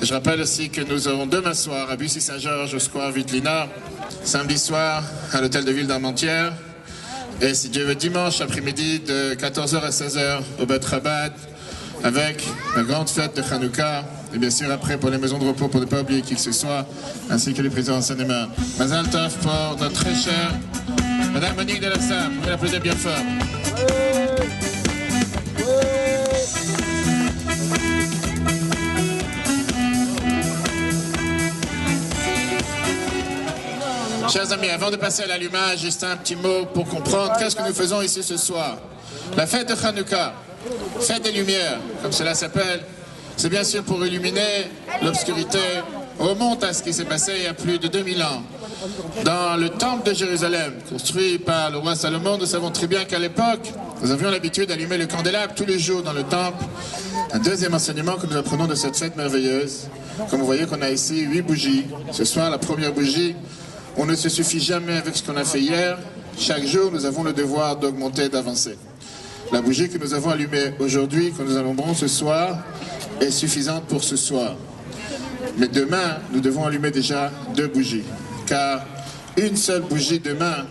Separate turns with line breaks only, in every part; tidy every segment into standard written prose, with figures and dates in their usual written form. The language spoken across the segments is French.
Je rappelle aussi que nous aurons demain soir à Bussy-Saint-Georges au Square Vitlina, samedi soir à l'hôtel de ville d'Armentières, et si Dieu veut dimanche après-midi de 14h à 16h au Bet Rabat avec la grande fête de Hanouka, et bien sûr après pour les maisons de repos pour ne pas oublier qui que ce soit, ainsi que les présidents en Seine-et-Marne. Mazal Tov pour notre très chère Madame Monique de la Salle, on va l'applaudir bien fort. Chers amis, avant de passer à l'allumage, juste un petit mot pour comprendre qu'est-ce que nous faisons ici ce soir. La fête de Hanouka, fête des Lumières, comme cela s'appelle, c'est bien sûr pour illuminer l'obscurité. On remonte à ce qui s'est passé il y a plus de 2000 ans. Dans le temple de Jérusalem, construit par le roi Salomon, nous savons très bien qu'à l'époque, nous avions l'habitude d'allumer le candélabre tous les jours dans le temple. Un deuxième enseignement que nous apprenons de cette fête merveilleuse, comme vous voyez qu'on a ici 8 bougies. Ce soir, la première bougie, on ne se suffit jamais avec ce qu'on a fait hier. Chaque jour, nous avons le devoir d'augmenter, d'avancer. La bougie que nous avons allumée aujourd'hui, que nous allumons ce soir, est suffisante pour ce soir. Mais demain, nous devons allumer déjà 2 bougies. Car une seule bougie demain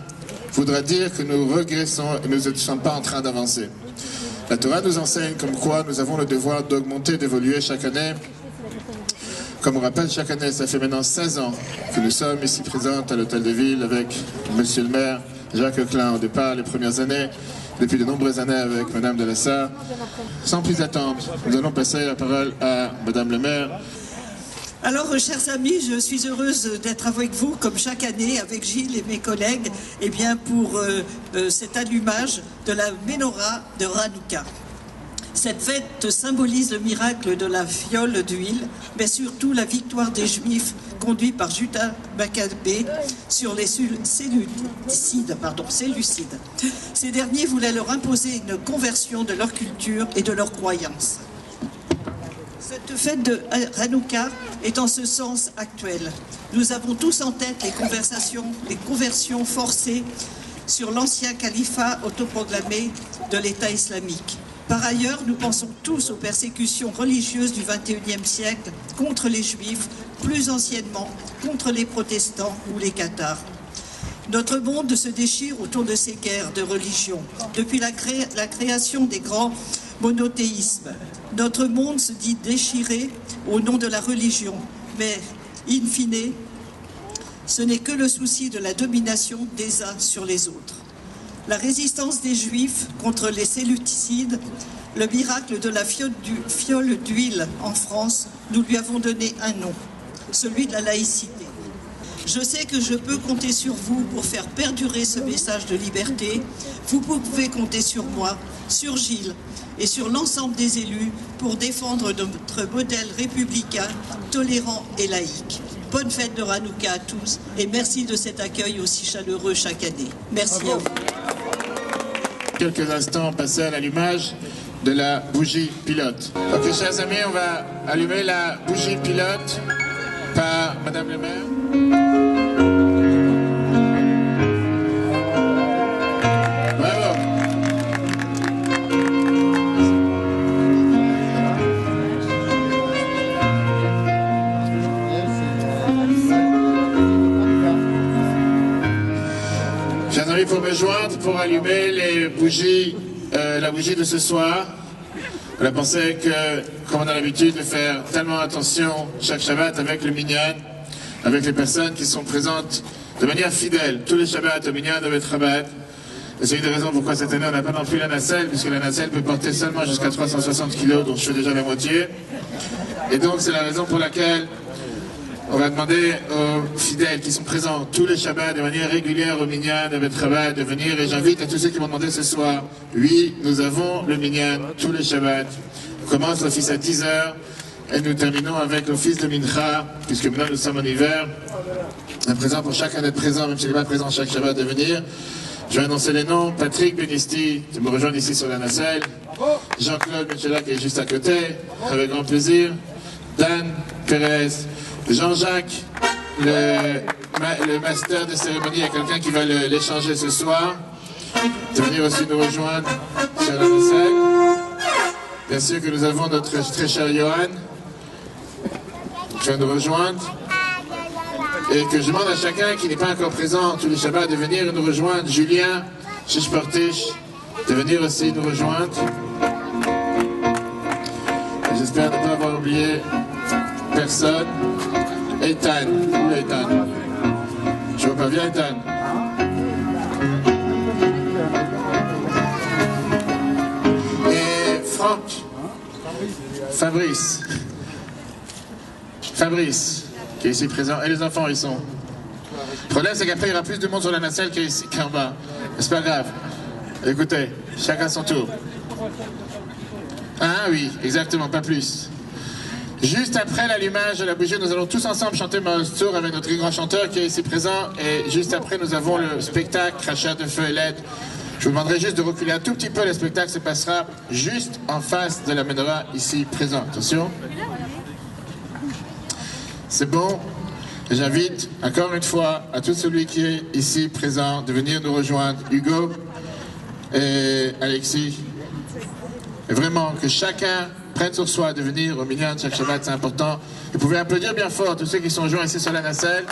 voudra dire que nous régressons et nous ne sommes pas en train d'avancer. La Torah nous enseigne comme quoi nous avons le devoir d'augmenter, d'évoluer chaque année. Comme on rappelle chaque année, ça fait maintenant 16 ans que nous sommes ici présents à l'hôtel de ville avec monsieur le maire Jacques Klein au départ, les premières années, depuis de nombreuses années avec madame de la Sarre. Sans plus attendre, nous allons passer la parole à madame le maire.
Alors, chers amis, je suis heureuse d'être avec vous, comme chaque année, avec Gilles et mes collègues, eh bien, pour cet allumage de la Menorah de Hanouka. Cette fête symbolise le miracle de la fiole d'huile, mais surtout la victoire des Juifs conduits par Judas Maccabée sur les séleucides. Ces derniers voulaient leur imposer une conversion de leur culture et de leurs croyances. Cette fête de Hanouka est en ce sens actuelle. Nous avons tous en tête les conversions forcées sur l'ancien califat autoproclamé de l'État islamique. Par ailleurs, nous pensons tous aux persécutions religieuses du XXIe siècle contre les Juifs, plus anciennement contre les protestants ou les cathares. Notre monde se déchire autour de ces guerres de religion. Depuis la création des grands monothéismes, notre monde se dit déchiré au nom de la religion. Mais, in fine, ce n'est que le souci de la domination des uns sur les autres. La résistance des Juifs contre les séleucides, le miracle de la fiole d'huile en France, nous lui avons donné un nom, celui de la laïcité. Je sais que je peux compter sur vous pour faire perdurer ce message de liberté. Vous pouvez compter sur moi, sur Gilles et sur l'ensemble des élus pour défendre notre modèle républicain, tolérant et laïque. Bonne fête de Hanouka à tous et merci de cet accueil aussi chaleureux chaque année. Merci à vous.
Quelques instants passer à l'allumage de la bougie pilote. Ok, chers amis, on va allumer la bougie pilote par madame le maire. Bravo. Chers amis, pour me joindre, pour allumer les bougies, la bougie de ce soir, on a pensé que, comme on a l'habitude de faire tellement attention chaque Shabbat avec le minyan, avec les personnes qui sont présentes de manière fidèle, tous les Shabbats au minyan de Bet Rabat, et c'est une des raisons pourquoi cette année on n'a pas non plus la nacelle, puisque la nacelle peut porter seulement jusqu'à 360 kg, dont je fais déjà la moitié. Et donc c'est la raison pour laquelle on va demander aux fidèles qui sont présents tous les Shabbats de manière régulière au minyan de Bet Rabat de venir, et j'invite à tous ceux qui m'ont demandé ce soir, oui, nous avons le minyan tous les Shabbats. On commence l'office à 10h et nous terminons avec l'office de Mincha, puisque maintenant nous sommes en hiver. À présent, pour chacun d'être présent, même s'il n'est pas présent chaque Shabbat, de venir. Je vais annoncer les noms. Patrick Benisti, de me rejoindre ici sur la nacelle. Jean-Claude Michela qui est juste à côté, avec grand plaisir. Dan Perez, Jean-Jacques, le master de cérémonie, il y a quelqu'un qui va l'échanger ce soir. De venir aussi nous rejoindre sur la nacelle. Bien sûr que nous avons notre très cher Johan. tu vas nous rejoindre. Et que je demande à chacun qui n'est pas encore présent tous les Shabbats de venir nous rejoindre. Julien, Shishpartish, de venir aussi nous rejoindre. J'espère ne pas avoir oublié personne. Ethan, où est Ethan? Je vois pas bien Ethan. Et Franck, Fabrice, qui est ici présent. Et les enfants, ils sont. Le problème, c'est qu'après, il y aura plus de monde sur la nacelle qu'en bas. Mais c'est pas grave. Écoutez, chacun son tour. Ah oui, exactement, pas plus. Juste après l'allumage de la bougie, nous allons tous ensemble chanter Maostour avec notre grand chanteur qui est ici présent. Et juste après, nous avons le spectacle Crachat de feu et LED. Je vous demanderai juste de reculer un tout petit peu. Le spectacle se passera juste en face de la menorah ici présent. Attention. C'est bon. J'invite encore une fois à tout celui qui est ici présent de venir nous rejoindre. Hugo et Alexis. Et vraiment que chacun prenne sur soi de venir au minyan de chaque Shabbat, c'est important. Vous pouvez applaudir bien fort tous ceux qui sont joints ici sur la nacelle.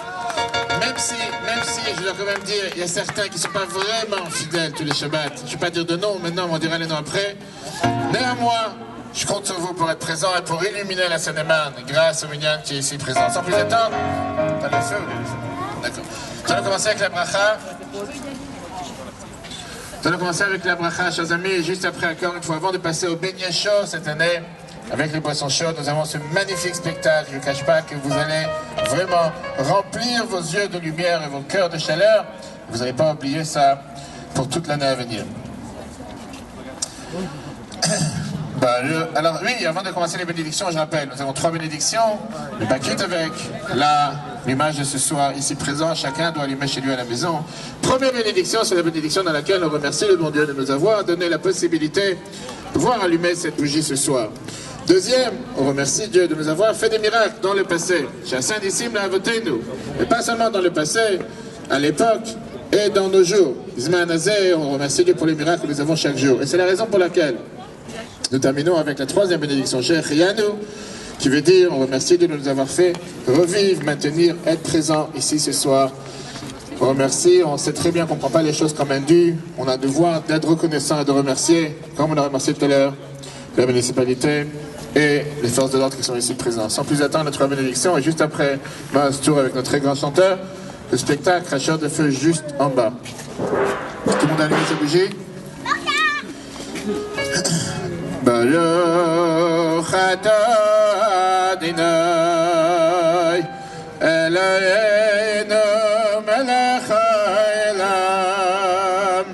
Même si, je dois quand même dire, il y a certains qui ne sont pas vraiment fidèles tous les Shabbats. Je ne vais pas dire de nom maintenant, on dira les noms après. Néanmoins, je compte sur vous pour être présent et pour illuminer la Seine-et-Marne grâce au minyan qui est ici présent. Sans plus attendre, t'as le feu ou le feu? D'accord. Nous allons commencer avec la bracha. Nous allons commencer avec la bracha, chers amis, et juste après, encore une fois, avant de passer au beignet chaud cette année, avec les boissons chaudes, nous avons ce magnifique spectacle. Je ne cache pas que vous allez vraiment remplir vos yeux de lumière et vos cœurs de chaleur. Vous n'allez pas oublier ça pour toute l'année à venir. Alors oui, avant de commencer les bénédictions, je rappelle, nous avons 3 bénédictions. Le Bakit avec l'image de ce soir ici présent, chacun doit allumer chez lui à la maison. Première bénédiction, c'est la bénédiction dans laquelle on remercie le bon Dieu de nous avoir donné la possibilité de pouvoir allumer cette bougie ce soir. Deuxième, on remercie Dieu de nous avoir fait des miracles dans le passé. Chacun d'ici l'a voté nous. Et pas seulement dans le passé, à l'époque et dans nos jours. Zman Hazeh, on remercie Dieu pour les miracles que nous avons chaque jour. Et c'est la raison pour laquelle nous terminons avec la 3e bénédiction, Shechianu, qui veut dire, on remercie Dieu de nous avoir fait revivre, maintenir, être présent ici ce soir. On remercie, on sait très bien qu'on ne prend pas les choses comme indues, on a le devoir d'être reconnaissant et de remercier, comme on a remercié tout à l'heure, la municipalité et les forces de l'ordre qui sont ici présents. Sans plus attendre, notre bénédiction, et juste après, Maostour avec notre très grand chanteur, le spectacle Cracheur de feu juste en bas. Tout le monde a allumé sa bougie? Baruch atah Adonai Eloheinu melech haolam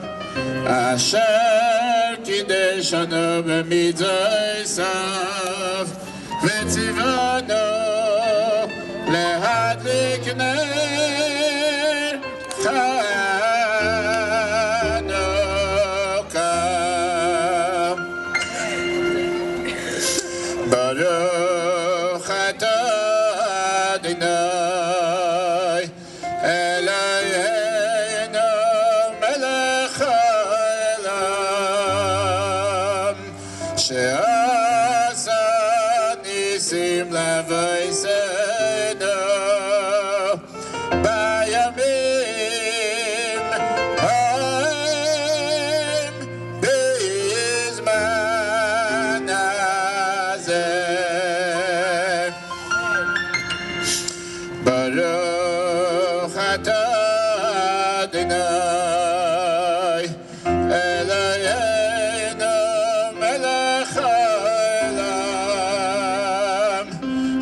Asher kideshanu b'mitzvotav v'tzivanu lehadlik ner Baruch atah Adonai Eloheinu melech haolam she'asa nisim l'avoseinu bayamim ha'em bizman hazeh. Baruch atah Adonai Eloheinu melech haolam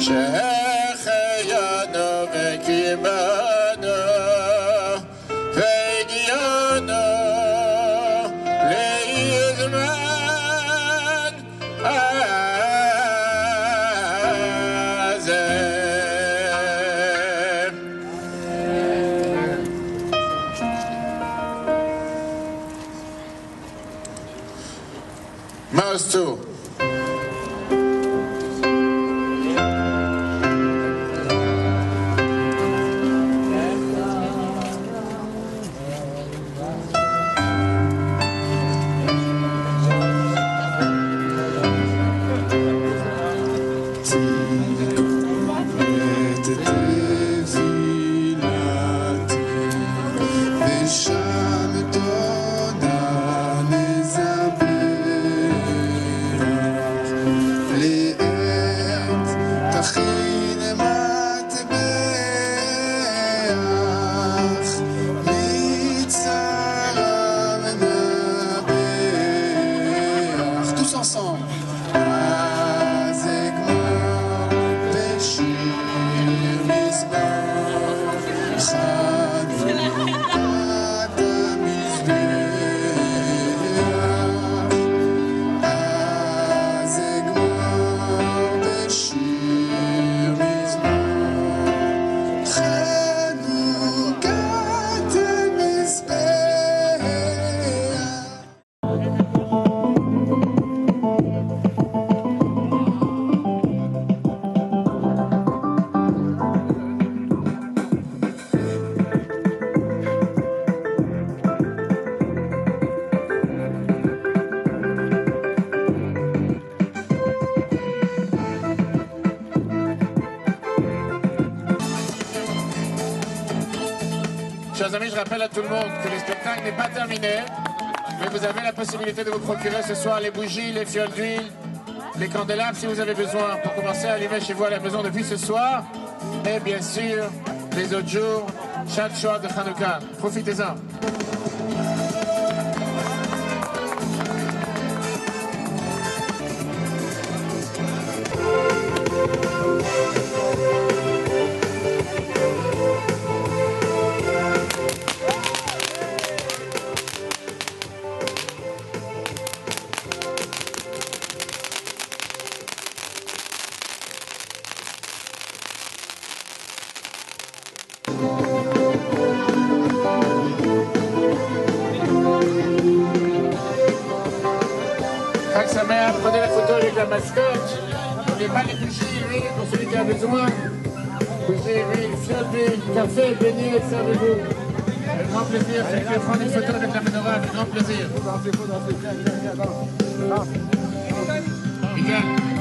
she'echeyanu v'kimanu v'higiyanu le'izman hazeh. Maostour. Chers amis, je rappelle à tout le monde que le spectacle n'est pas terminé, mais vous avez la possibilité de vous procurer ce soir les bougies, les fioles d'huile, les candélabres si vous avez besoin pour commencer à allumer chez vous à la maison depuis ce soir. Et bien sûr, les autres jours, chaque soir de Hanouka. Profitez-en. Sa mère, prenez la photo avec la mascotte. N'oubliez pas les bougies, huile pour celui qui a besoin. Bougies, huile, fiole d'huile, café, beignets, servez-vous. Avec grand plaisir, celui qui veut prendre une photo avec la menorah, avec grand plaisir. Michael.